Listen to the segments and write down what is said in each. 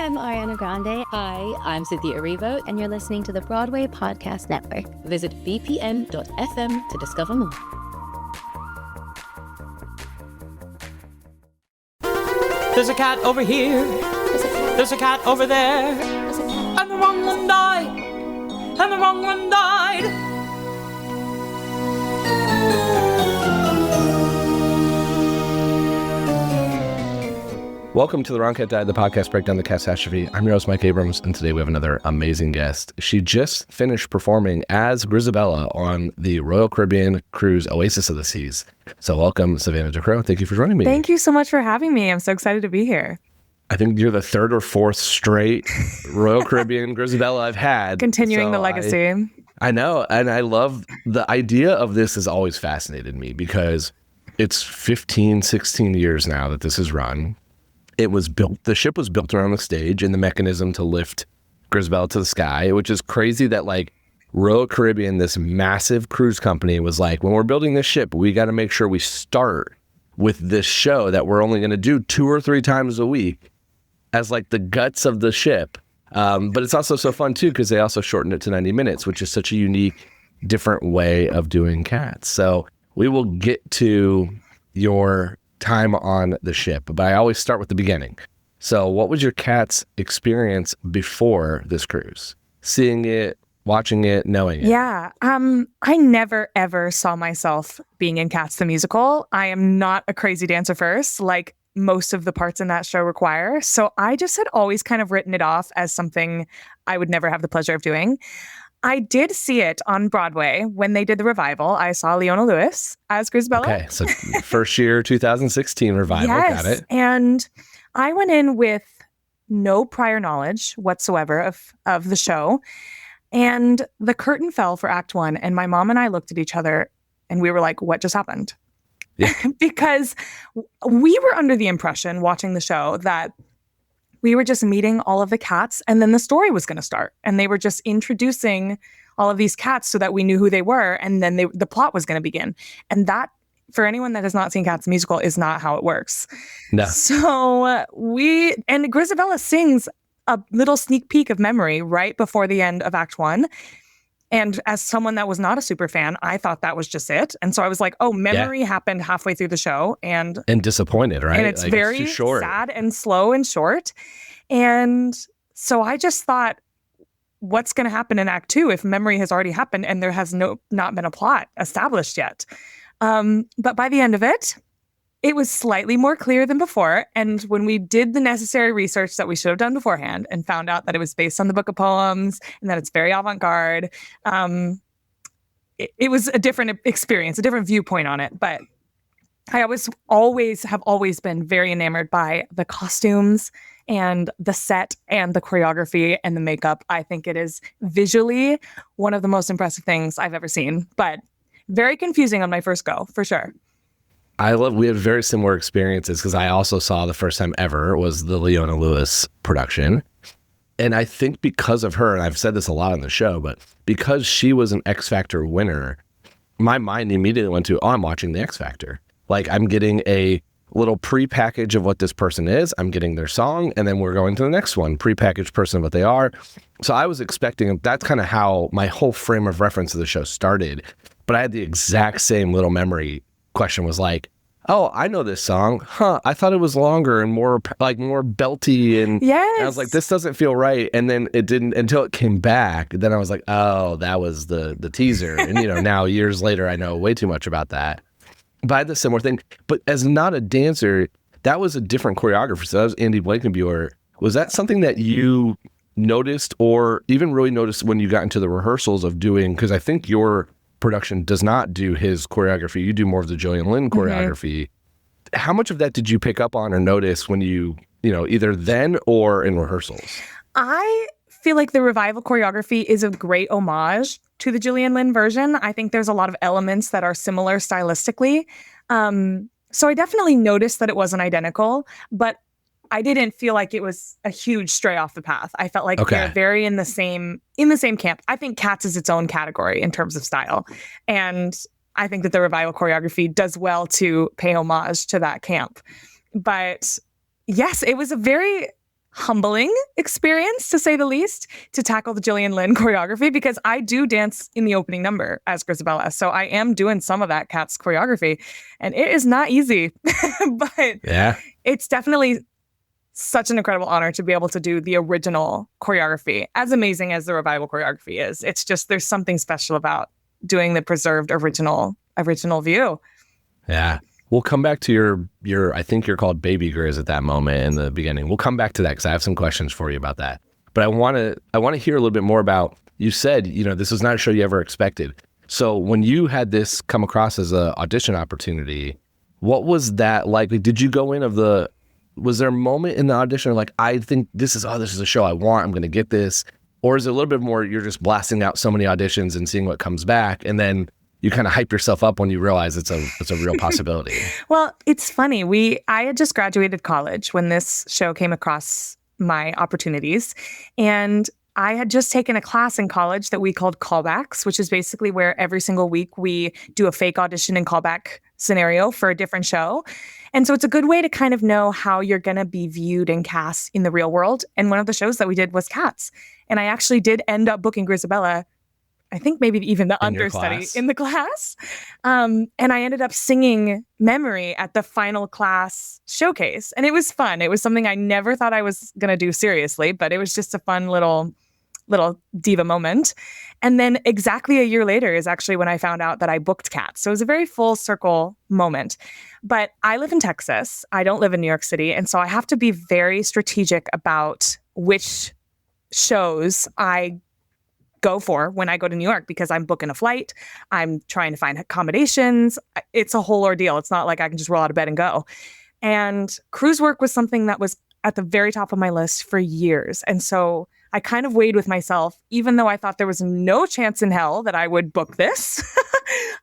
I'm Ariana Grande. Hi, I'm Cynthia Erivo. And you're listening to the Broadway Podcast Network. Visit bpn.fm to discover more. There's a cat over here. There's a cat over there. And the wrong one died. And the wrong one died. Welcome to The Wrong Cat Died, the podcast breakdown the catastrophe. I'm your host, Mike Abrams, and today we have another amazing guest. She just finished performing as Grizabella on the Royal Caribbean cruise Oasis of the Seas. So welcome, Savannah DeCrow. Thank you for joining me. Thank you so much for having me. I'm so excited to be here. I think you're the third or fourth straight Royal Caribbean Grizabella I've had. Continuing the legacy. I know, and I love the idea of this has always fascinated me because it's 15, 16 years now that this is run. It was built, the ship was built around the stage and the mechanism to lift Grizabella to the sky, which is crazy that like Royal Caribbean, this massive cruise company, was like, when we're building this ship, we got to make sure we start with this show that we're only going to do 2 or 3 times a week as like the guts of the ship. But it's also so fun too, because they also shortened it to 90 minutes, which is such a unique, different way of doing Cats. So we will get to your time on the ship, but I always start with the beginning. So what was your Cats experience before this cruise? Seeing it, watching it, knowing it? Yeah. I never ever saw myself being in Cats the musical. I am not a crazy dancer first, like most of the parts in that show require. So I just had always kind of written it off as something I would never have the pleasure of doing. I did see it on Broadway when they did the revival. I saw Leona Lewis as Grizabella. Okay, so first year 2016 revival. Yes, got it. And I went in with no prior knowledge whatsoever of the show. And the curtain fell for Act 1, and my mom and I looked at each other, and we were like, what just happened? Yeah. Because we were under the impression watching the show that we were just meeting all of the cats and then the story was going to start. And they were just introducing all of these cats so that we knew who they were. And then the plot was going to begin. And that, for anyone that has not seen Cats the musical, is not how it works. No. So and Grizabella sings a little sneak peek of Memory right before the end of Act 1. And as someone that was not a super fan, I thought that was just it. And so I was like, oh, Memory happened halfway through the show. And disappointed, right? And it's very it's too short. Sad and slow and short. And so I just thought, what's going to happen in Act 2 if Memory has already happened and there has not been a plot established yet? But by the end of it, it was slightly more clear than before. And when we did the necessary research that we should have done beforehand and found out that it was based on the book of poems and that it's very avant-garde, it was a different experience, a different viewpoint on it. But I have always been very enamored by the costumes and the set and the choreography and the makeup. I think it is visually one of the most impressive things I've ever seen, but very confusing on my first go, for sure. We had very similar experiences because I also saw the first time ever was the Leona Lewis production. And I think because of her, and I've said this a lot on the show, but because she was an X Factor winner, my mind immediately went to, I'm watching the X Factor. Like I'm getting a little pre-package of what this person is. I'm getting their song, and then we're going to the next one, pre-packaged person of what they are. So I was expecting, that's kind of how my whole frame of reference of the show started. But I had the exact same little memory question was like, oh, I know this song. I thought it was longer and more belty. And yes. I was like, this doesn't feel right. And then it didn't until it came back. Then I was like, oh, that was the teaser. And, now years later, I know way too much about that. But I had the similar thing. But as not a dancer, that was a different choreographer. So that was Andy Blankenbuehler. Was that something that you noticed or even really noticed when you got into the rehearsals of doing, because I think your production does not do his choreography. You do more of the Jillian Lynn choreography. Mm-hmm. How much of that did you pick up on or notice when you either then or in rehearsals? I feel like the revival choreography is a great homage to the Jillian Lynn version. I think there's a lot of elements that are similar stylistically. So I definitely noticed that it wasn't identical, but I didn't feel like it was a huge stray off the path. I felt like they're very in the same camp. I think Cats is its own category in terms of style. And I think that the revival choreography does well to pay homage to that camp. But yes, it was a very humbling experience, to say the least, to tackle the Gillian Lynn choreography, because I do dance in the opening number as Grizabella. So I am doing some of that Cats choreography, and it is not easy, but it's definitely such an incredible honor to be able to do the original choreography, as amazing as the revival choreography is. It's just, there's something special about doing the preserved original view. Yeah. We'll come back to your I think you're called Baby Grizz at that moment in the beginning. We'll come back to that because I have some questions for you about that. But I want to hear a little bit more about, you said, this is not a show you ever expected. So when you had this come across as an audition opportunity, what was that like? Did you go in was there a moment in the audition like, I think this is a show I want, I'm going to get this? Or is it a little bit more, you're just blasting out so many auditions and seeing what comes back, and then you kind of hype yourself up when you realize it's a real possibility? Well, it's funny. I had just graduated college when this show came across my opportunities. And I had just taken a class in college that we called callbacks, which is basically where every single week we do a fake audition and callback scenario for a different show. And so it's a good way to kind of know how you're going to be viewed and cast in the real world. And one of the shows that we did was Cats. And I actually did end up booking Grizabella, I think maybe even the understudy in the class. And I ended up singing Memory at the final class showcase. And it was fun. It was something I never thought I was going to do seriously, but it was just a fun little diva moment. And then exactly a year later is actually when I found out that I booked Cats. So it was a very full circle moment. But I live in Texas. I don't live in New York City. And so I have to be very strategic about which shows I go for when I go to New York, because I'm booking a flight. I'm trying to find accommodations. It's a whole ordeal. It's not like I can just roll out of bed and go. And cruise work was something that was at the very top of my list for years. And so I kind of weighed with myself, even though I thought there was no chance in hell that I would book this.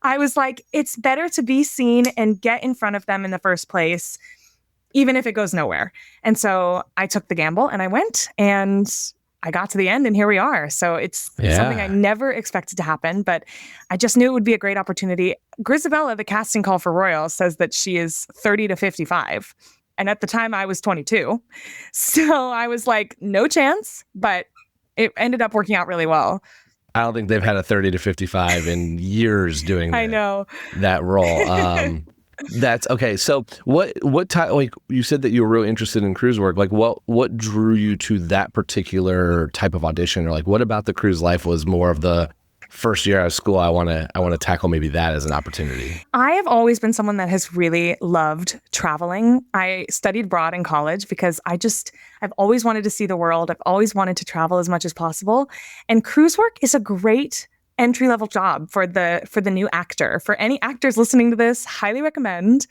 I was like, it's better to be seen and get in front of them in the first place, even if it goes nowhere. And so I took the gamble and I went, and I got to the end, and here we are. So it's something I never expected to happen, but I just knew it would be a great opportunity. Grizabella, the casting call for Royal, says that she is 30 to 55. And at the time I was 22. So I was like, no chance, but it ended up working out really well. I don't think they've had a 30 to 55 in years doing I know that role. That's okay. So what type, like you said that you were really interested in cruise work. Like what drew you to that particular type of audition? Or like what about the cruise life was more of the first year out of school, I want to tackle maybe that as an opportunity? I have always been someone that has really loved traveling. I studied abroad in college because I've always wanted to see the world. I've always wanted to travel as much as possible. And cruise work is a great entry-level job for the new actor. For any actors listening to this, highly recommend.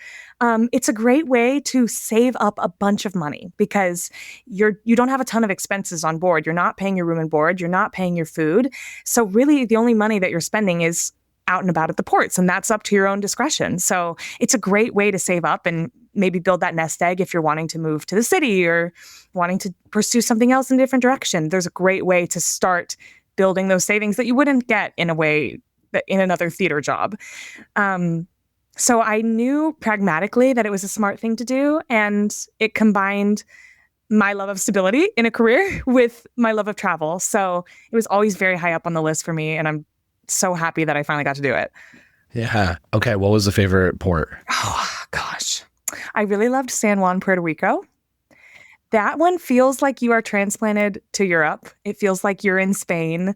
It's a great way to save up a bunch of money because you don't have a ton of expenses on board. You're not paying your room and board. You're not paying your food. So really the only money that you're spending is out and about at the ports, and that's up to your own discretion. So it's a great way to save up and maybe build that nest egg if you're wanting to move to the city or wanting to pursue something else in a different direction. There's a great way to start building those savings that you wouldn't get in a way that in another theater job. So I knew pragmatically that it was a smart thing to do, and it combined my love of stability in a career with my love of travel. So it was always very high up on the list for me, and I'm so happy that I finally got to do it. Yeah. Okay. What was the favorite port? Oh, gosh. I really loved San Juan, Puerto Rico. That one feels like you are transplanted to Europe. It feels like you're in Spain.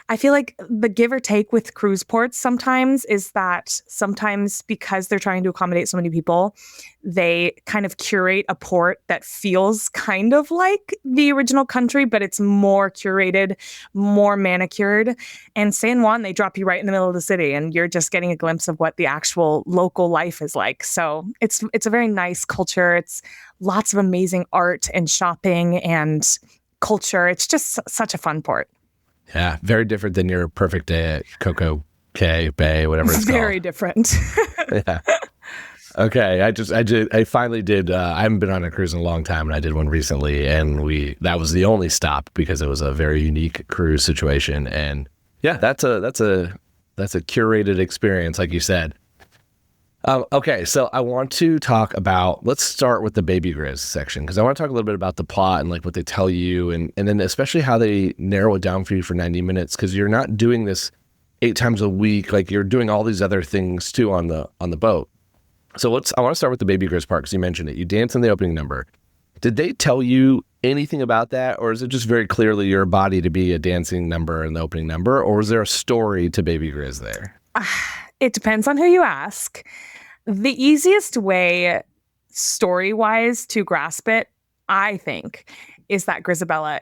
I feel like the give or take with cruise ports sometimes is that sometimes because they're trying to accommodate so many people, they kind of curate a port that feels kind of like the original country, but it's more curated, more manicured. And San Juan, they drop you right in the middle of the city and you're just getting a glimpse of what the actual local life is like. So it's a very nice culture. It's lots of amazing art and shopping and culture. It's just such a fun port. Yeah, very different than your perfect day at Coco Cay Bay, whatever it's called. Very different. Yeah. Okay, I finally did. I haven't been on a cruise in a long time, and I did one recently, and that was the only stop because it was a very unique cruise situation. And yeah, that's a curated experience, like you said. Okay, so I want to talk about, let's start with the Baby Grizz section, because I want to talk a little bit about the plot and like what they tell you, and then especially how they narrow it down for you for 90 minutes, because you're not doing this 8 times a week, like you're doing all these other things too on the boat. So I want to start with the Baby Grizz part, because you mentioned it. You dance in the opening number. Did they tell you anything about that, or is it just very clearly your body to be a dancing number in the opening number, or is there a story to Baby Grizz there? It depends on who you ask. The easiest way, story-wise, to grasp it, I think, is that Grizabella,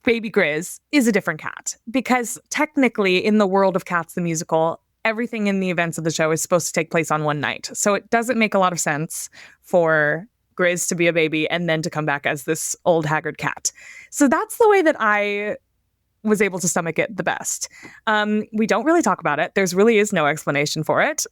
Baby Grizz, is a different cat. Because technically, in the world of Cats the Musical, everything in the events of the show is supposed to take place on one night. So it doesn't make a lot of sense for Grizz to be a baby and then to come back as this old haggard cat. So that's the way that I was able to stomach it the best. We don't really talk about it. There's really is no explanation for it.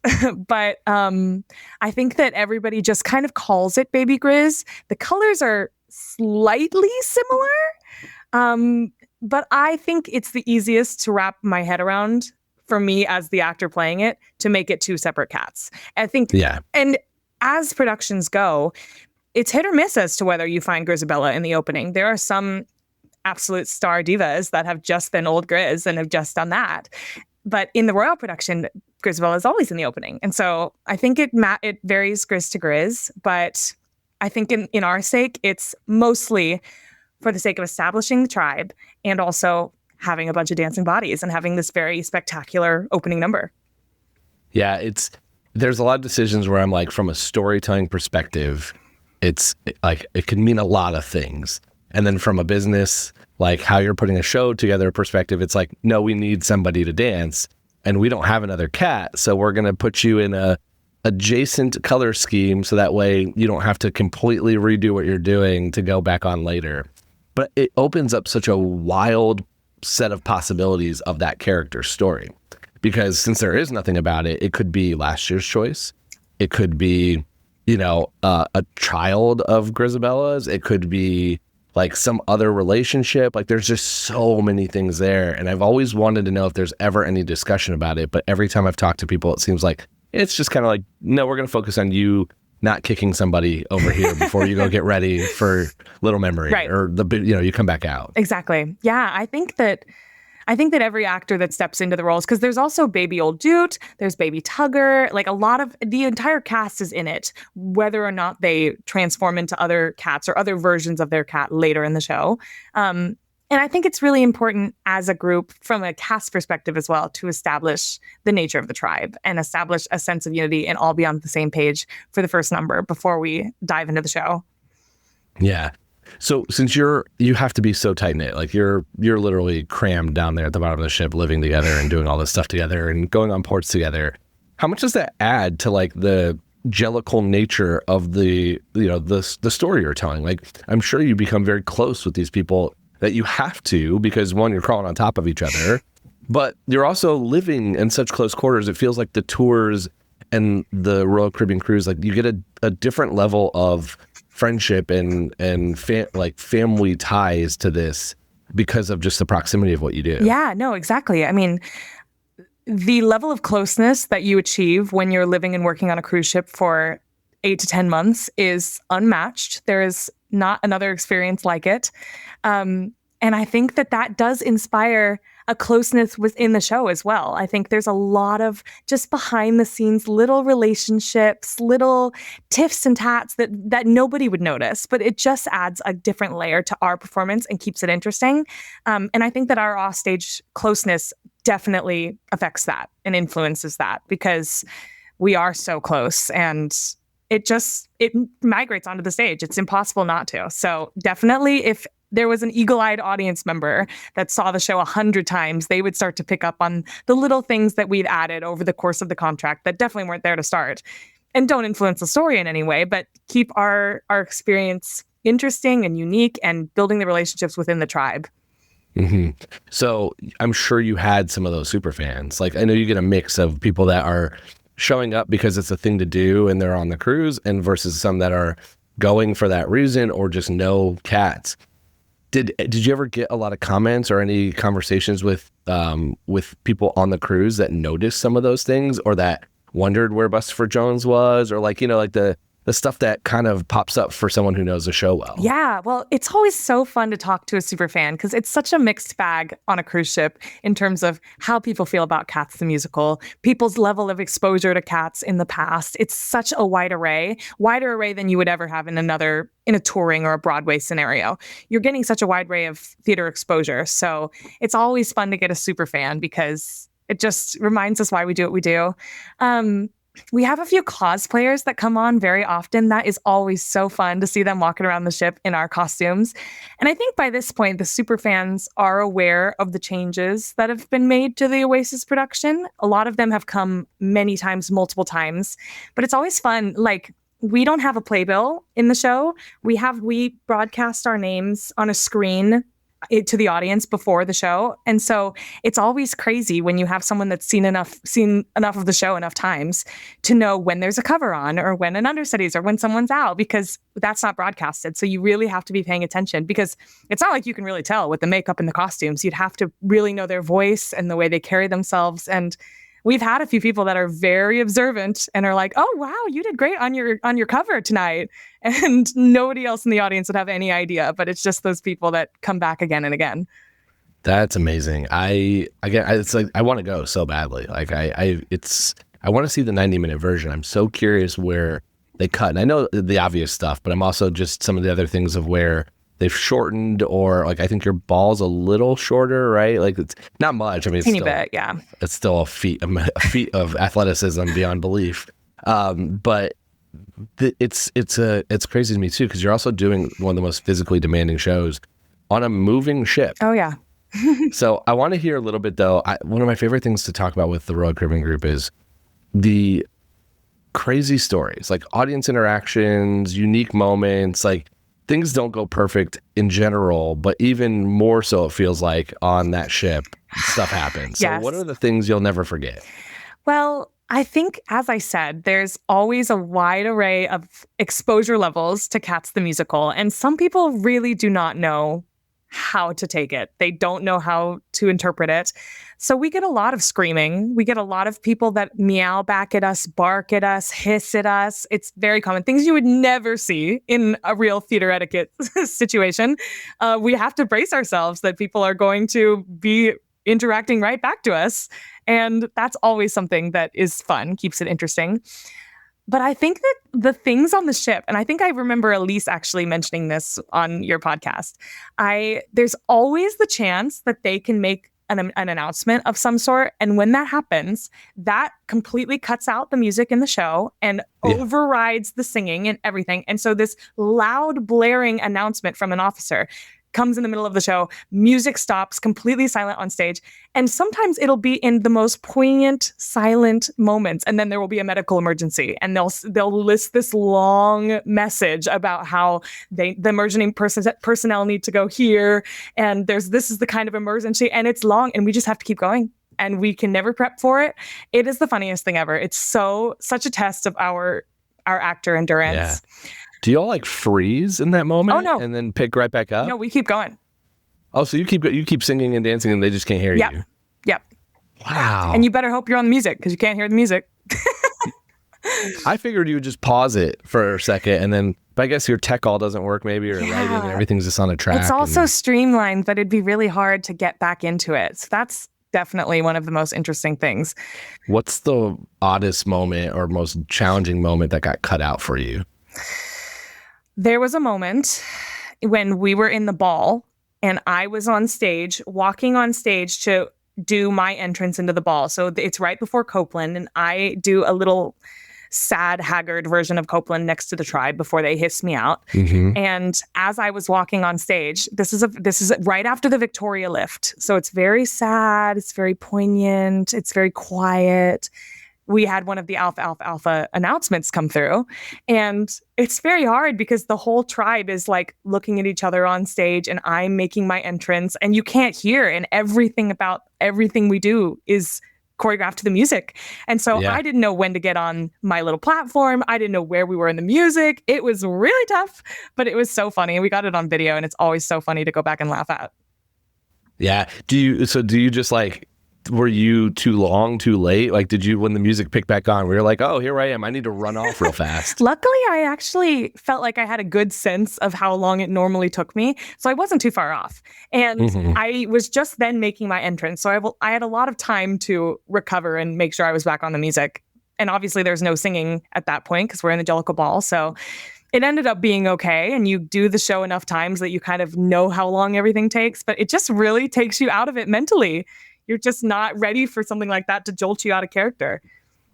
But I think that everybody just kind of calls it Baby Grizz. The colors are slightly similar. But I think it's the easiest to wrap my head around for me as the actor playing it to make it 2 separate cats. I think, Yeah. And as productions go, it's hit or miss as to whether you find Grizabella in the opening. There are some absolute star divas that have just been old Grizz and have just done that. But in the royal production, Grizabella is always in the opening. And so I think it varies Grizz to Grizz, but I think in our sake, it's mostly for the sake of establishing the tribe and also having a bunch of dancing bodies and having this very spectacular opening number. Yeah, there's a lot of decisions where I'm like, from a storytelling perspective, it's like, it can mean a lot of things. And then from a business, like how you're putting a show together perspective, it's like, no, we need somebody to dance and we don't have another cat. So we're going to put you in a adjacent color scheme. So that way you don't have to completely redo what you're doing to go back on later. But it opens up such a wild set of possibilities of that character's story, because since there is nothing about it, it could be last year's choice. It could be, a child of Grizabella's. It could be like some other relationship. Like there's just so many things there. And I've always wanted to know if there's ever any discussion about it. But every time I've talked to people, it seems like it's just kind of like, no, we're going to focus on you not kicking somebody over here before you go get ready for Little Memory, right? Or you come back out. Exactly. Yeah. I think that every actor that steps into the roles, because there's also Baby Old Doot, there's Baby Tugger, like a lot of the entire cast is in it, whether or not they transform into other cats or other versions of their cat later in the show. And I think it's really important as a group from a cast perspective as well to establish the nature of the tribe and establish a sense of unity and all be on the same page for the first number before we dive into the show. Yeah. So since you have to be so tight knit, like you're literally crammed down there at the bottom of the ship, living together and doing all this stuff together and going on ports together. How much does that add to like the jellicle nature of the story you're telling? Like, I'm sure you become very close with these people that you have to, because one, you're crawling on top of each other, but you're also living in such close quarters. It feels like the tours and the Royal Caribbean cruise, like you get a different level of friendship and family ties to this because of just the proximity of what you do. Yeah, no, exactly. I mean, the level of closeness that you achieve when you're living and working on a cruise ship for 8 to 10 months is unmatched. There is not another experience like it. And I think that does inspire a closeness within the show as well. I think there's a lot of just behind the scenes little relationships, little tiffs and tats that nobody would notice, but it just adds a different layer to our performance and keeps it interesting. And I think that our offstage closeness definitely affects that and influences that, because we are so close and it migrates onto the stage. It's impossible not to. So definitely, if there was an eagle-eyed audience member that saw the show 100 times, they would start to pick up on the little things that we'd added over the course of the contract that definitely weren't there to start and don't influence the story in any way, but keep our experience interesting and unique and building the relationships within the tribe. Mm-hmm. So I'm sure you had some of those super fans. Like, I know you get a mix of people that are showing up because it's a thing to do and they're on the cruise, and versus some that are going for that reason or just know cats. Did you ever get a lot of comments or any conversations with people on the cruise that noticed some of those things, or that wondered where Bustopher Jones was, or like, like the stuff that kind of pops up for someone who knows the show well? Yeah, well, it's always so fun to talk to a super fan because it's such a mixed bag on a cruise ship in terms of how people feel about Cats the musical, people's level of exposure to Cats in the past. It's such a wider array than you would ever have in a touring or a Broadway scenario. You're getting such a wide array of theater exposure. So it's always fun to get a super fan because it just reminds us why we do what we do. We have a few cosplayers that come on very often. That is always so fun to see them walking around the ship in our costumes. And I think by this point, the super fans are aware of the changes that have been made to the Oasis production. A lot of them have come many times, multiple times, but it's always fun. Like, we don't have a playbill in the show. We broadcast our names on a screen to the audience before the show. And so it's always crazy when you have someone that's seen enough of the show enough times to know when there's a cover on or when an understudy's or when someone's out, because that's not broadcasted. So you really have to be paying attention because it's not like you can really tell with the makeup and the costumes. You'd have to really know their voice and the way they carry themselves. And we've had a few people that are very observant and are like, "Oh, wow, you did great on your cover tonight." And nobody else in the audience would have any idea, but it's just those people that come back again and again. That's amazing. It's like I want to go so badly. Like I want to see the 90-minute version. I'm so curious where they cut. And I know the obvious stuff, but I'm also just some of the other things of where they've shortened, or like I think your ball's a little shorter, right? Like it's not much. I mean, it's Teeny still, bit, yeah. It's still a feat of athleticism beyond belief. But it's crazy to me too, because you're also doing one of the most physically demanding shows on a moving ship. Oh yeah. So I want to hear a little bit though. One of my favorite things to talk about with the Royal Caribbean Group is the crazy stories, like audience interactions, unique moments, like things don't go perfect in general, but even more so it feels like on that ship, stuff happens. Yes. So what are the things you'll never forget? Well, I think, as I said, there's always a wide array of exposure levels to Cats the musical, and some people really do not know how to take it. They don't know how to interpret it. So we get a lot of screaming. We get a lot of people that meow back at us, bark at us, hiss at us. It's very common. Things you would never see in a real theater etiquette situation. We have to brace ourselves that people are going to be interacting right back to us. And that's always something that is fun, keeps it interesting. But I think that the things on the ship, and I think I remember Elise actually mentioning this on your podcast, there's always the chance that they can make an announcement of some sort. And when that happens, that completely cuts out the music in the show and overrides the singing and everything. And so this loud, blaring announcement from an officer comes in the middle of the show, music stops, completely silent on stage. And sometimes it'll be in the most poignant, silent moments. And then there will be a medical emergency. And they'll list this long message about how the emergency personnel need to go here. And this is the kind of emergency. And it's long. And we just have to keep going. And we can never prep for it. It is the funniest thing ever. It's such a test of our actor endurance. Yeah. Do y'all like freeze in that moment? Oh, no. And then pick right back up? No, we keep going. Oh, so you keep singing and dancing and they just can't hear you? Yep. Wow. And you better hope you're on the music because you can't hear the music. I figured you would just pause it for a second and then, but I guess your tech all doesn't work maybe, or lighting and everything's just on a track. It's also streamlined, but it'd be really hard to get back into it. So that's definitely one of the most interesting things. What's the oddest moment or most challenging moment that got cut out for you? There was a moment when we were in the ball and I was on stage, walking on stage to do my entrance into the ball. So it's right before Copeland, and I do a little sad, haggard version of Copeland next to the tribe before they hiss me out. Mm-hmm. And as I was walking on stage, this is right after the Victoria lift. So it's very sad. It's very poignant. It's very quiet. We had one of the Alpha Alpha Alpha announcements come through. And it's very hard because the whole tribe is like looking at each other on stage and I'm making my entrance and you can't hear. And everything about everything we do is choreographed to the music. And so I didn't know when to get on my little platform. I didn't know where we were in the music. It was really tough, but it was so funny. We got it on video and it's always so funny to go back and laugh at. Yeah. Do you just like were you too long, too late? Like, did you, when the music picked back on, we were like, oh, here I am. I need to run off real fast. Luckily, I actually felt like I had a good sense of how long it normally took me. So I wasn't too far off. And I was just then making my entrance. So I had a lot of time to recover and make sure I was back on the music. And obviously, there's no singing at that point because we're in the Jellicle Ball. So it ended up being okay. And you do the show enough times that you kind of know how long everything takes. But it just really takes you out of it mentally. You're just not ready for something like that to jolt you out of character.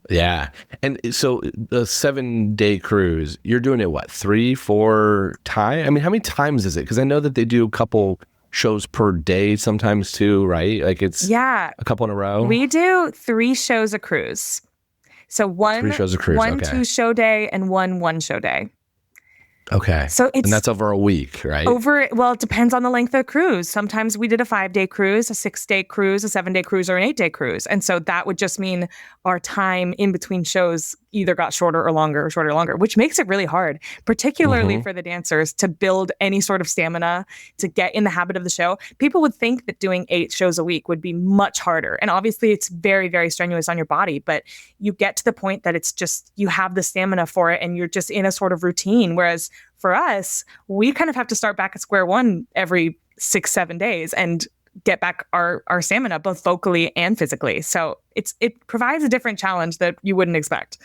Yeah. And so the 7-day cruise, you're doing it, what, 3-4 times? I mean, how many times is it? Because I know that they do a couple shows per day sometimes too, right? Like it's a couple in a row. We do 3 shows a cruise. So 3 shows a cruise. One 2-show day and one 1-show day. Okay. So and that's over a week, right? Well, it depends on the length of the cruise. Sometimes we did a 5-day cruise, a 6-day cruise, a 7-day cruise, or an 8-day cruise. And so that would just mean our time in between shows either got shorter or longer, which makes it really hard, particularly for the dancers to build any sort of stamina to get in the habit of the show. People would think that doing 8 shows a week would be much harder. And obviously it's very, very strenuous on your body, but you get to the point that it's just, you have the stamina for it and you're just in a sort of routine. Whereas for us, we kind of have to start back at square one every 6-7 days and get back our stamina, both vocally and physically. So it provides a different challenge that you wouldn't expect.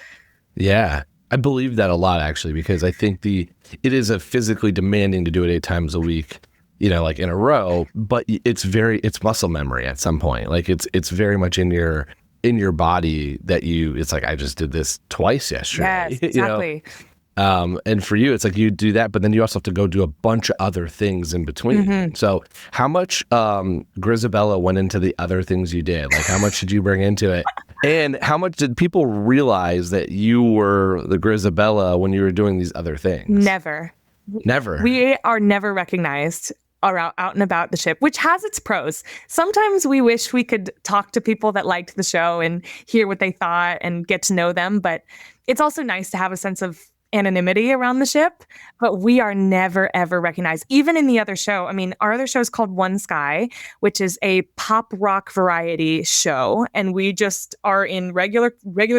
Yeah. I believe that a lot, actually, because I think it is a physically demanding to do it 8 times a week, like in a row, but it's muscle memory at some point. Like it's very much in your body that it's like, I just did this twice yesterday. Yes, exactly. And for you, it's like you do that, but then you also have to go do a bunch of other things in between. So how much Grizabella went into the other things you did? Like how much did you bring into it? And how much did people realize that you were the Grizabella when you were doing these other things? Never. We are never recognized out and about the ship, which has its pros. Sometimes we wish we could talk to people that liked the show and hear what they thought and get to know them. But it's also nice to have a sense of anonymity around the ship, but we are never, ever recognized. Even in the other show, I mean, our other show is called One Sky, which is a pop rock variety show. And we just are in regular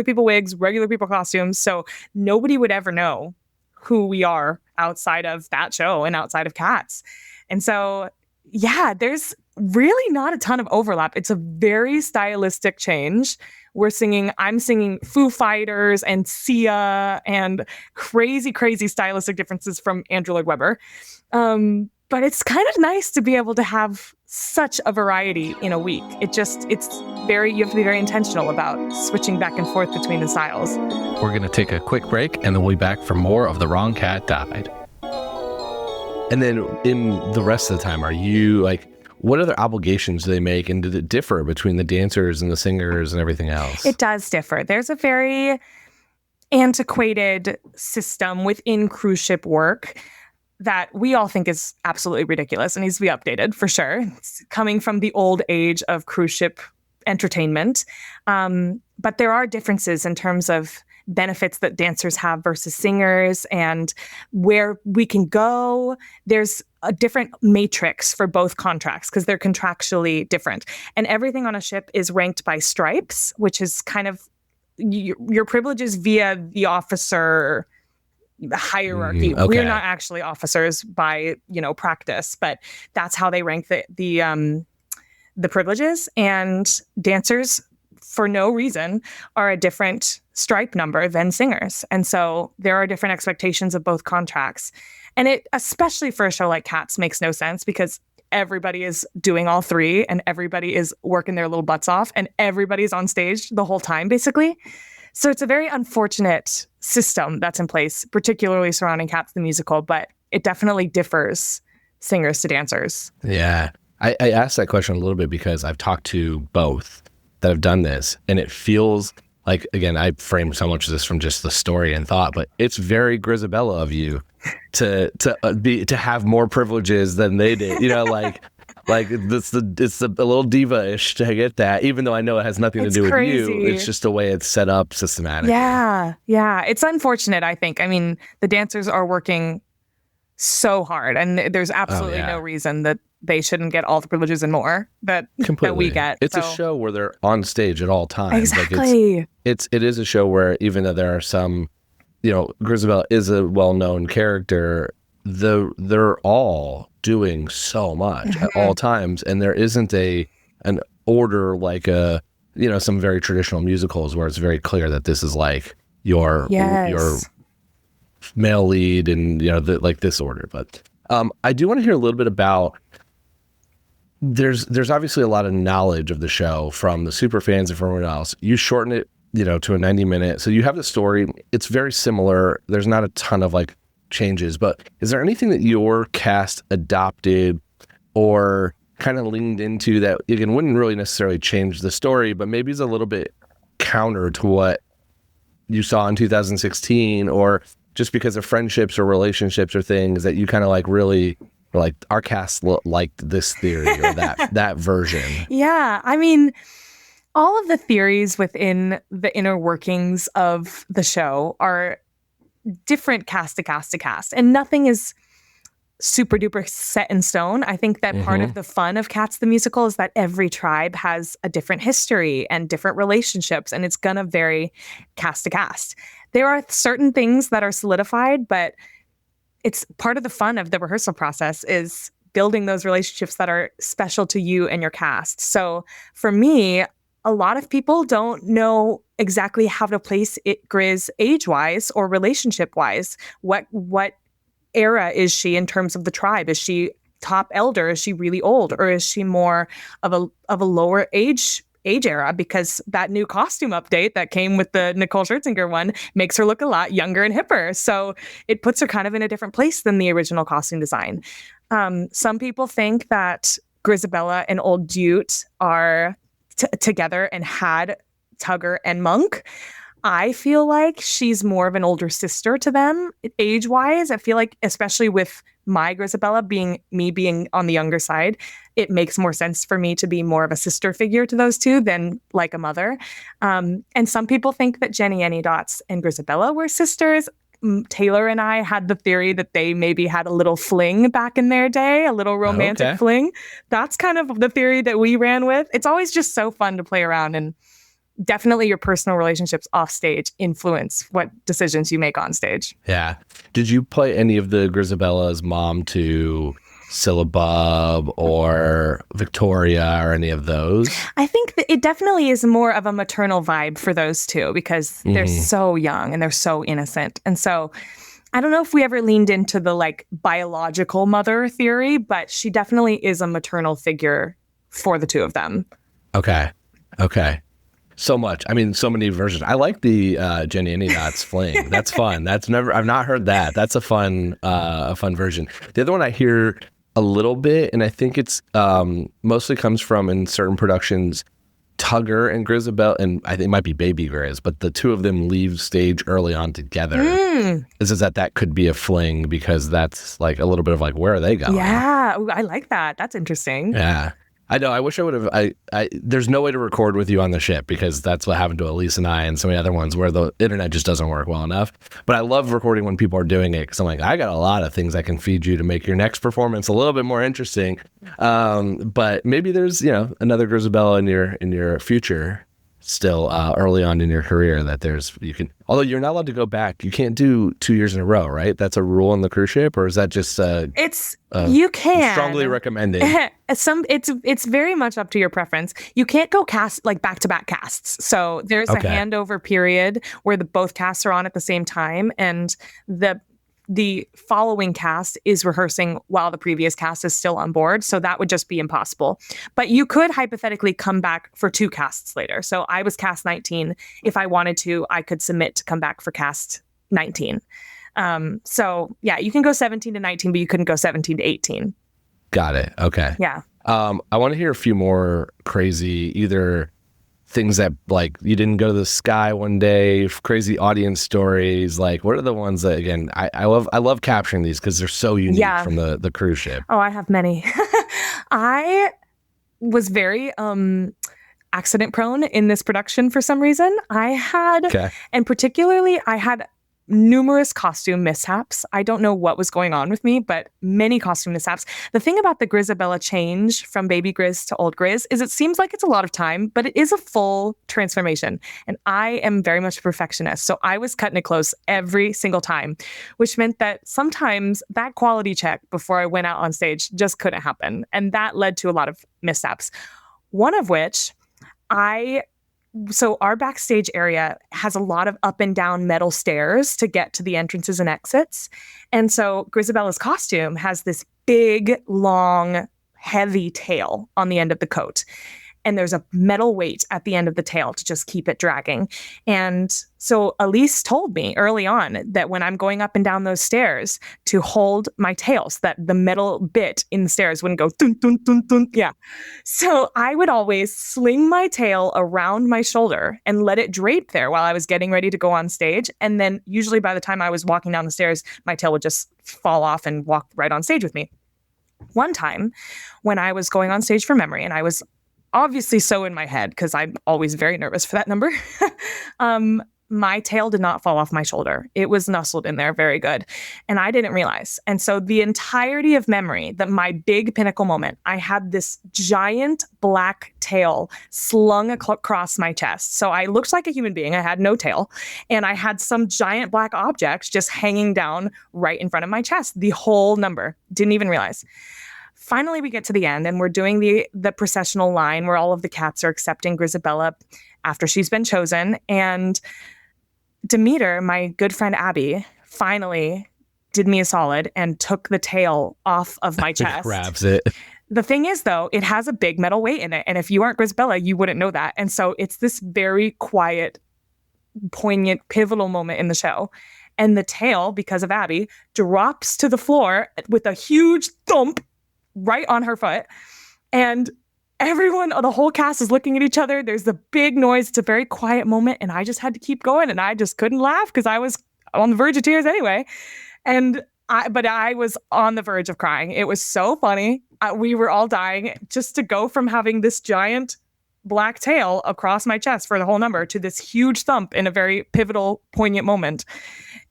people wigs, regular people costumes. So nobody would ever know who we are outside of that show and outside of Cats. And so, yeah, there's really not a ton of overlap. It's a very stylistic change. I'm singing Foo Fighters and Sia and crazy, crazy stylistic differences from Andrew Lloyd Webber. But it's kind of nice to be able to have such a variety in a week. You have to be very intentional about switching back and forth between the styles. We're going to take a quick break and then we'll be back for more of The Wrong Cat Died. And then in the rest of the time, are you like, what other obligations do they make? And did it differ between the dancers and the singers and everything else? It does differ. There's a very antiquated system within cruise ship work that we all think is absolutely ridiculous and needs to be updated for sure. It's coming from the old age of cruise ship entertainment. But there are differences in terms of benefits that dancers have versus singers and where we can go. There's a different matrix for both contracts because they're contractually different. And everything on a ship is ranked by stripes, which is kind of your privileges via the officer hierarchy. Okay. We're not actually officers by, practice, but that's how they rank the privileges. And dancers, for no reason, are a different stripe number than singers. And so there are different expectations of both contracts. And it, especially for a show like Cats, makes no sense because everybody is doing all 3 and everybody is working their little butts off and everybody's on stage the whole time, basically. So it's a very unfortunate system that's in place, particularly surrounding Cats the musical, but it definitely differs singers to dancers. Yeah. I asked that question a little bit because I've talked to both that have done this, and it feels like, again, I framed so much of this from just the story and thought, but it's very Grizabella of you to have more privileges than they did. Like it's a little diva-ish to get that, even though I know it has nothing to do with you. It's just the way it's set up systematically. Yeah. It's unfortunate, I think. I mean, the dancers are working so hard, and there's absolutely no reason that they shouldn't get all the privileges and more that we get. It's a show where they're on stage at all times. Exactly. Like it is a show where even though there are some, Grizabella is a well-known character, they're all doing so much at all times, and there isn't an order like some very traditional musicals where it's very clear that this is like your male lead and like this order. But I do want to hear a little bit about. There's obviously a lot of knowledge of the show from the super fans and from everyone else. You shorten it, to a 90-minute. So you have the story. It's very similar. There's not a ton of like changes, but is there anything that your cast adopted or kind of leaned into that again wouldn't really necessarily change the story, but maybe is a little bit counter to what you saw in 2016, or just because of friendships or relationships or things that you kind of like really like our cast liked this theory or that version? Yeah, I mean, all of the theories within the inner workings of the show are different cast to cast to cast, and nothing is super duper set in stone. I think that part of the fun of Cats the Musical is that every tribe has a different history and different relationships, and it's gonna vary cast to cast. There are certain things that are solidified, but it's part of the fun of the rehearsal process is building those relationships that are special to you and your cast. So for me, a lot of people don't know exactly how to place Grizz age-wise or relationship-wise. What era is she in terms of the tribe? Is she top elder? Is she really old? Or is she more of a lower age era? Because that new costume update that came with the Nicole Scherzinger one makes her look a lot younger and hipper. So it puts her kind of in a different place than the original costume design. Some people think that Grizabella and Old Dute are together and had Tugger and Monk. I feel like she's more of an older sister to them age-wise. I feel like, especially with my Grizabella being on the younger side, it makes more sense for me to be more of a sister figure to those two than like a mother. And some people think that Jenny Anydots and Grizabella were sisters. Taylor and I had the theory that they maybe had a little fling back in their day, a little romantic fling. That's kind of the theory that we ran with. It's always just so fun to play around, and definitely your personal relationships off stage influence what decisions you make on stage. Yeah. Did you play any of the Grizabella's mom to Syllabub or Victoria or any of those? I think that it definitely is more of a maternal vibe for those two because they're so young and they're so innocent. And so I don't know if we ever leaned into the like biological mother theory, but she definitely is a maternal figure for the two of them. Okay. So much. I mean, so many versions. I like the Jenny Anydots fling. That's fun. I've not heard that. That's a fun version. The other one I hear a little bit, and I think it's mostly comes from in certain productions, Tugger and Grizabella, and I think it might be Baby Grizz, but the two of them leave stage early on together. Is that could be a fling because that's like a little bit of like, where are they going? Yeah, I like that. That's interesting. Yeah. I know. I wish I would have. There's no way to record with you on the ship because that's what happened to Elise and I and so many other ones where the internet just doesn't work well enough. But I love recording when people are doing it because I'm like, I got a lot of things I can feed you to make your next performance a little bit more interesting. But maybe there's another Grizabella in your future. Still early on in your career that you can, although you're not allowed to go back, you can't do 2 years in a row, right? That's a rule on the cruise ship, or is that just you can strongly recommended? It's very much up to your preference. You can't go cast like back-to-back casts. So there's a handover period where both casts are on at the same time, and the following cast is rehearsing while the previous cast is still on board. So that would just be impossible. But you could hypothetically come back for 2 casts later. So I was cast 19. If I wanted to, I could submit to come back for cast 19. So yeah, you can go 17 to 19, but you couldn't go 17 to 18. Got it. Okay. Yeah. I want to hear a few more crazy, either things that like you didn't go to the sky one day, crazy audience stories. Like, what are the ones that, again, I love capturing these because they're so unique from the cruise ship. Oh, I have many. I was very accident prone in this production for some reason. And particularly I had numerous costume mishaps. I don't know what was going on with me, but many costume mishaps. The thing about the Grizabella change from baby Grizz to old Grizz is it seems like it's a lot of time, but it is a full transformation. And I am very much a perfectionist. So I was cutting it close every single time, which meant that sometimes that quality check before I went out on stage just couldn't happen. And that led to a lot of mishaps. One of which so our backstage area has a lot of up and down metal stairs to get to the entrances and exits. And so Grizabella's costume has this big, long, heavy tail on the end of the coat. And there's a metal weight at the end of the tail to just keep it dragging. And so Elise told me early on that when I'm going up and down those stairs to hold my tail so that the metal bit in the stairs wouldn't go dun, dun, dun, dun. Yeah. So I would always sling my tail around my shoulder and let it drape there while I was getting ready to go on stage. And then usually by the time I was walking down the stairs, my tail would just fall off and walk right on stage with me. One time when I was going on stage for Memory, and I was obviously so in my head because I'm always very nervous for that number. My tail did not fall off my shoulder. It was nestled in there very good. And I didn't realize. And so the entirety of Memory, my big pinnacle moment, I had this giant black tail slung across my chest. So I looked like a human being. I had no tail. And I had some giant black object just hanging down right in front of my chest. The whole number. Didn't even realize. Finally, we get to the end and we're doing the processional line where all of the cats are accepting Grizabella after she's been chosen. And Demeter, my good friend Abby, finally did me a solid and took the tail off of my chest. Grabs it. The thing is, though, it has a big metal weight in it. And if you aren't Grizabella, you wouldn't know that. And so it's this very quiet, poignant, pivotal moment in the show. And the tail, because of Abby, drops to the floor with a huge thump right on her foot. And everyone, the whole cast is looking at each other. There's the big noise. It's a very quiet moment. And I just had to keep going. And I just couldn't laugh because I was on the verge of tears anyway. But I was on the verge of crying. It was so funny. We were all dying just to go from having this giant black tail across my chest for the whole number to this huge thump in a very pivotal, poignant moment.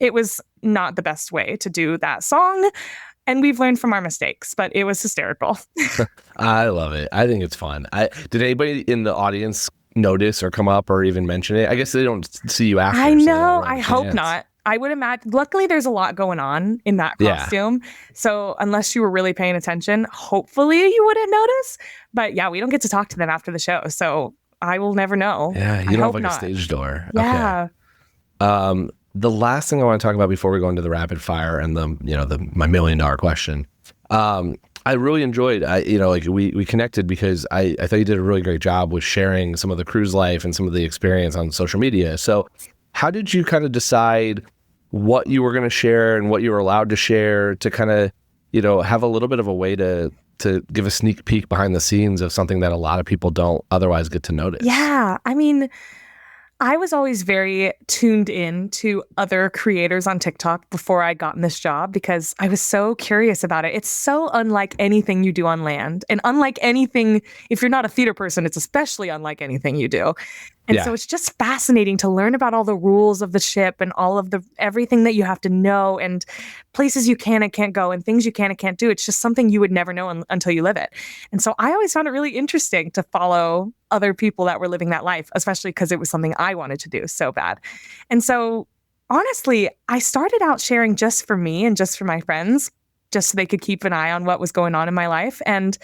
It was not the best way to do that song. And we've learned from our mistakes, but it was hysterical. I love it. I think it's fun. Did anybody in the audience notice or come up or even mention it? I guess they don't see you after. I know. I hope not. I would imagine. Luckily, there's a lot going on in that costume. Yeah. So unless you were really paying attention, hopefully you wouldn't notice. But yeah, we don't get to talk to them after the show. So I will never know. Yeah, you don't have like a stage door. Yeah. Okay. The last thing I want to talk about before we go into the rapid fire and my $1 million question. I really enjoyed, we connected because I thought you did a really great job with sharing some of the cruise life and some of the experience on social media. So how did you kind of decide what you were going to share and what you were allowed to share to kind of, have a little bit of a way to give a sneak peek behind the scenes of something that a lot of people don't otherwise get to notice? Yeah. I mean, I was always very tuned in to other creators on TikTok before I got in this job because I was so curious about it. It's so unlike anything you do on land, and unlike anything, if you're not a theater person, it's especially unlike anything you do. And so it's just fascinating to learn about all the rules of the ship and all of everything that you have to know and places you can and can't go and things you can and can't do. It's just something you would never know until you live it. And so I always found it really interesting to follow other people that were living that life, especially because it was something I wanted to do so bad. And so honestly, I started out sharing just for me and just for my friends, just so they could keep an eye on what was going on in my life. And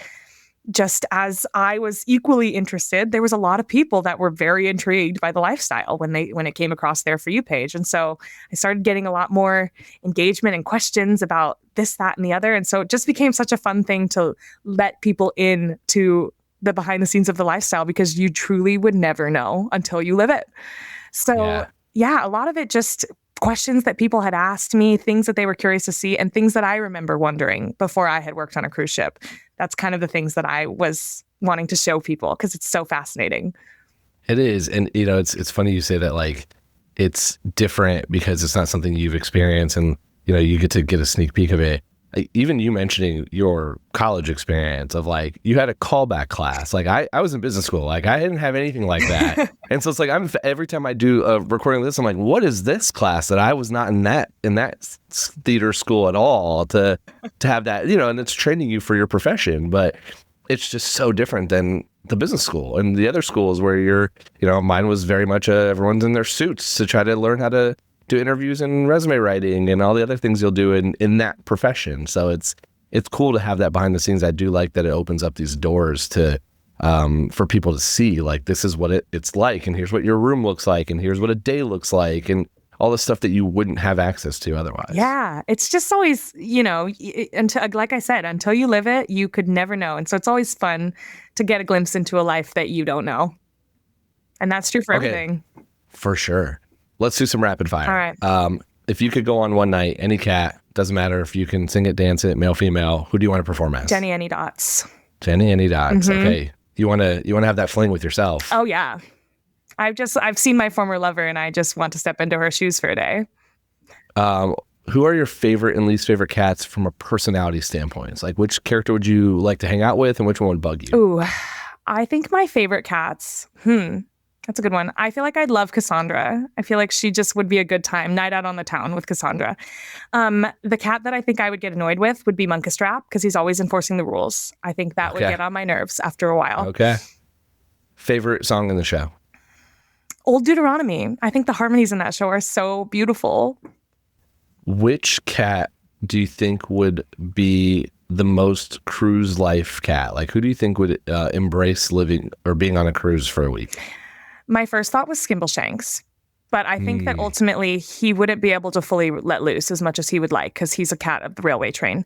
just as I was equally interested, there was a lot of people that were very intrigued by the lifestyle when it came across their For You page. And so I started getting a lot more engagement and questions about this, that, and the other. And so it just became such a fun thing to let people in to the behind the scenes of the lifestyle because you truly would never know until you live it. So yeah, a lot of it just questions that people had asked me, things that they were curious to see, and things that I remember wondering before I had worked on a cruise ship. That's kind of the things that I was wanting to show people because it's so fascinating. It is. And, it's funny you say that, like, it's different because it's not something you've experienced and, you get to get a sneak peek of it. like, even you mentioning your college experience of like, you had a callback class. Like I was in business school. Like I didn't have anything like that. And so it's like, every time I do a recording of this, I'm like, what is this class that I was not in that theater school at all to have that, and it's training you for your profession, but it's just so different than the business school and the other schools where mine was very much everyone's in their suits to try to learn how to do interviews and resume writing and all the other things you'll do in that profession. So it's cool to have that behind the scenes. I do like that it opens up these doors to for people to see, like, this is what it's like, and here's what your room looks like, and here's what a day looks like, and all the stuff that you wouldn't have access to otherwise. Yeah, it's just always, until, like I said, until you live it, you could never know. And so it's always fun to get a glimpse into a life that you don't know. And that's true for everything. For sure. Let's do some rapid fire. All right. If you could go on one night, any cat, doesn't matter if you can sing it, dance it, male, female, who do you want to perform as? Jenny Any Dots. Jenny Any Dots. Mm-hmm. Okay. You want to have that fling with yourself. Oh yeah. I've seen my former lover and I just want to step into her shoes for a day. Who are your favorite and least favorite cats from a personality standpoint? It's like, which character would you like to hang out with and which one would bug you? Ooh, I think my favorite cats. That's a good one. I feel like I'd love Cassandra. I feel like she just would be a good time. Night out on the town with Cassandra. The cat that I think I would get annoyed with would be Munkustrap because he's always enforcing the rules. I think that would get on my nerves after a while. Okay. Favorite song in the show? Old Deuteronomy. I think the harmonies in that show are so beautiful. Which cat do you think would be the most cruise life cat? Like, who do you think would embrace living or being on a cruise for a week? My first thought was Skimbleshanks, but I think that ultimately he wouldn't be able to fully let loose as much as he would like because he's a cat of the railway train.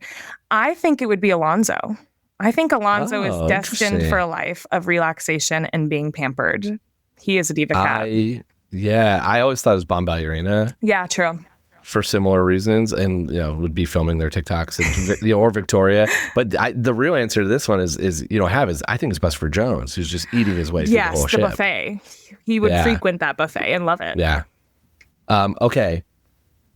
I think it would be Alonzo. I think Alonzo is destined for a life of relaxation and being pampered. He is a diva cat. I always thought it was Bombalurina. Yeah, true. For similar reasons, and would be filming their TikToks and or Victoria. But the real answer to this one is I think it's best for Jones, who's just eating his way through the whole ship. Buffet. He would frequent that buffet and love it. Yeah. Okay.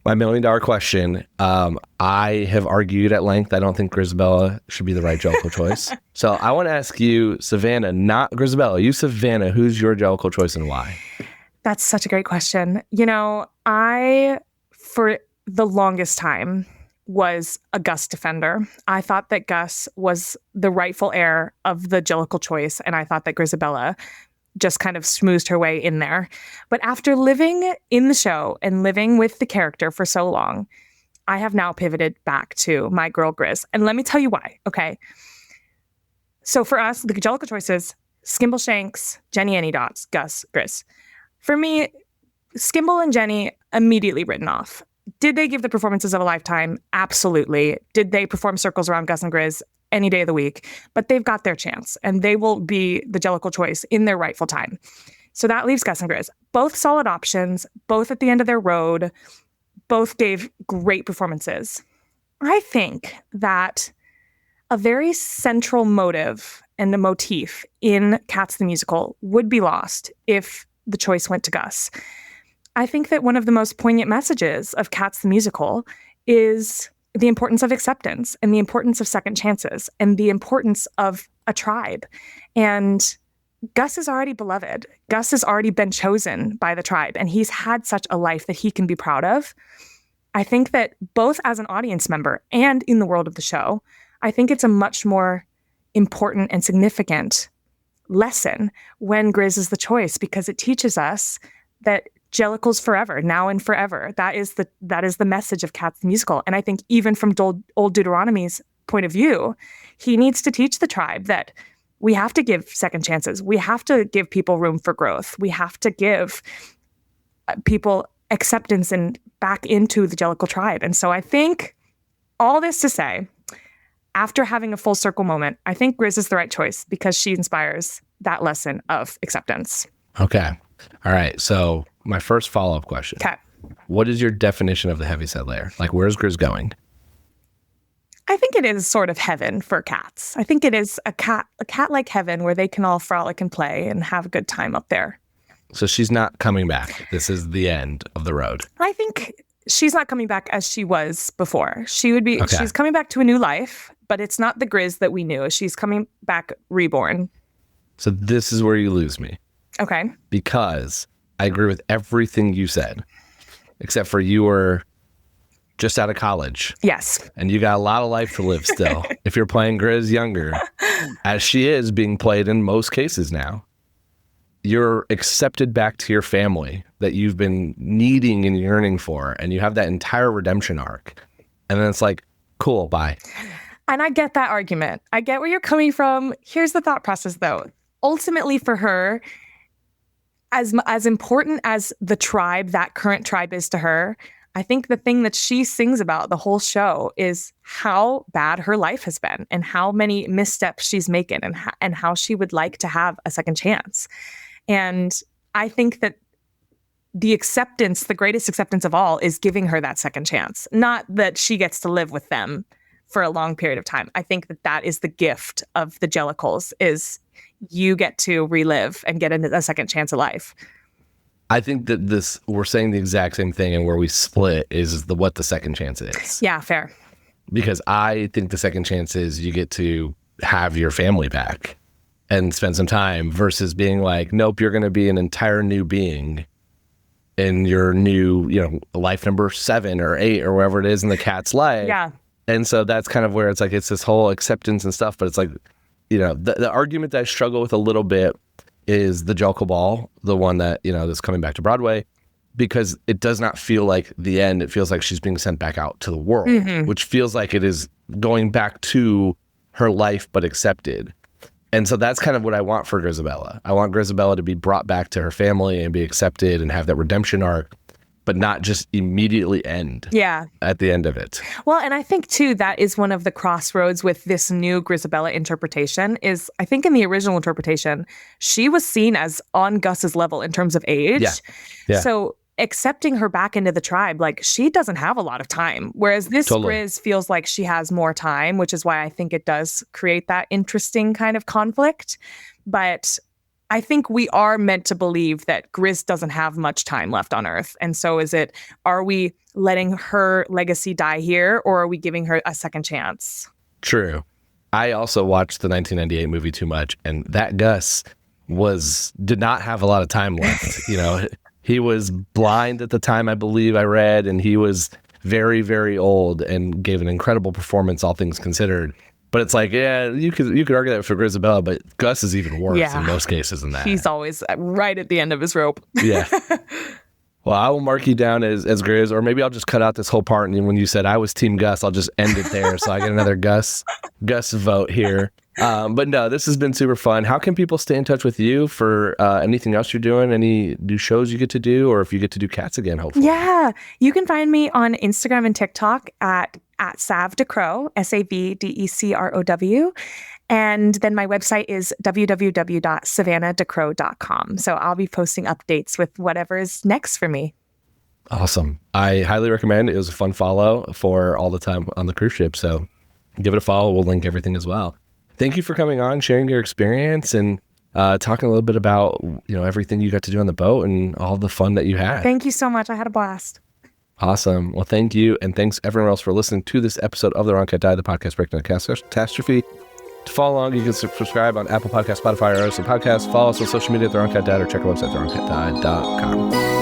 My $1 million question. I have argued at length. I don't think Grizabella should be the right Jellicle choice. So I want to ask you, Savannah, not Grizabella. You, Savannah. Who's your Jellicle choice and why? That's such a great question. I, for the longest time, was a Gus defender. I thought that Gus was the rightful heir of the Jellicle choice, and I thought that Grizabella just kind of smoothed her way in there. But after living in the show and living with the character for so long, I have now pivoted back to my girl Grizz. And let me tell you why, okay? So for us, the Jellicle choices, Skimbleshanks, Jenny Any Dots, Gus, Grizz. For me, Skimble and Jenny immediately written off. Did they give the performances of a lifetime? Absolutely. Did they perform circles around Gus and Grizz? Any day of the week? But they've got their chance, and they will be the Jellicle choice in their rightful time. So that leaves Gus and Grizz. Both solid options, both at the end of their road, both gave great performances. I think that a very central motive and a motif in Cats the Musical would be lost if the choice went to Gus. I think that one of the most poignant messages of Cats the Musical is the importance of acceptance and the importance of second chances and the importance of a tribe. And Gus is already beloved. Gus has already been chosen by the tribe, and he's had such a life that he can be proud of. I think that both as an audience member and in the world of the show, I think it's a much more important and significant lesson when Grizz is the choice, because it teaches us that Jellicle's forever, now and forever. That is the message of Cats the Musical. And I think even from Old Deuteronomy's point of view, he needs to teach the tribe that we have to give second chances. We have to give people room for growth. We have to give people acceptance and back into the Jellicle tribe. And so I think all this to say, after having a full circle moment, I think Grizz is the right choice because she inspires that lesson of acceptance. Okay. All right. So my first follow-up question. Okay. What is your definition of the heavyset layer? Like, where's Grizz going? I think it is sort of heaven for cats. I think it is a cat-like heaven where they can all frolic and play and have a good time up there. So she's not coming back. This is the end of the road. I think she's not coming back as she was before. Okay. She's coming back to a new life, but it's not the Grizz that we knew. She's coming back reborn. So this is where you lose me. Okay. Because I agree with everything you said, except for you were just out of college. Yes. And you got a lot of life to live still. If you're playing Grizz younger, as she is being played in most cases now, you're accepted back to your family that you've been needing and yearning for, and you have that entire redemption arc. And then it's like, cool, bye. And I get that argument. I get where you're coming from. Here's the thought process, though. Ultimately, for her, as important as the tribe, that current tribe is to her, I think the thing that she sings about the whole show is how bad her life has been and how many missteps she's making and how she would like to have a second chance. And I think that the greatest acceptance of all is giving her that second chance, not that she gets to live with them for a long period of time. I think that is the gift of the Jellicles, is you get to relive and get a second chance of life. I think that we're saying the exact same thing, and where we split is what the second chance is. Yeah, fair. Because I think the second chance is you get to have your family back and spend some time, versus being like, nope, you're going to be an entire new being in your new, life number 7 or 8 or wherever it is in the cat's life. Yeah. And so that's kind of where it's like, it's this whole acceptance and stuff, but it's like, the argument that I struggle with a little bit is the Jellicle Ball, the one that, that's coming back to Broadway, because it does not feel like the end. It feels like she's being sent back out to the world, which feels like it is going back to her life, but accepted. And so that's kind of what I want for Grizabella. I want Grizabella to be brought back to her family and be accepted and have that redemption arc, but not just immediately end at the end of it. Well, and I think, too, that is one of the crossroads with this new Grizabella interpretation is, I think in the original interpretation, she was seen as on Gus's level in terms of age. Yeah. So accepting her back into the tribe, like, she doesn't have a lot of time. Whereas this Grizz feels like she has more time, which is why I think it does create that interesting kind of conflict. But I think we are meant to believe that Grizz doesn't have much time left on Earth. And so are we letting her legacy die here, or are we giving her a second chance? True. I also watched the 1998 movie too much, and that Gus did not have a lot of time left. He was blind at the time, I believe I read, and he was very, very old and gave an incredible performance, all things considered. But it's like, yeah, you could argue that for Grizabella, but Gus is even worse in most cases than that. He's always right at the end of his rope. Yeah. Well, I will mark you down as Grizz, or maybe I'll just cut out this whole part, and when you said I was Team Gus, I'll just end it there, so I get another Gus vote here. But no, this has been super fun. How can people stay in touch with you for anything else you're doing, any new shows you get to do, or if you get to do Cats again, hopefully? Yeah, you can find me on Instagram and TikTok at Sav DeCrow, SAVDECROW. And then my website is www.savannahdecrow.com. So I'll be posting updates with whatever is next for me. Awesome. I highly recommend. It was a fun follow for all the time on the cruise ship. So give it a follow. We'll link everything as well. Thank you for coming on, sharing your experience, and talking a little bit about everything you got to do on the boat and all the fun that you had. Thank you so much. I had a blast. Awesome. Well, thank you. And thanks everyone else for listening to this episode of The Wrong Cat Died, the podcast breakdown of catastrophe. To follow along, you can subscribe on Apple Podcasts, Spotify, or other podcasts. Follow us on social media at The Wrong Cat Died, or check our website, thewrongcatdied.com.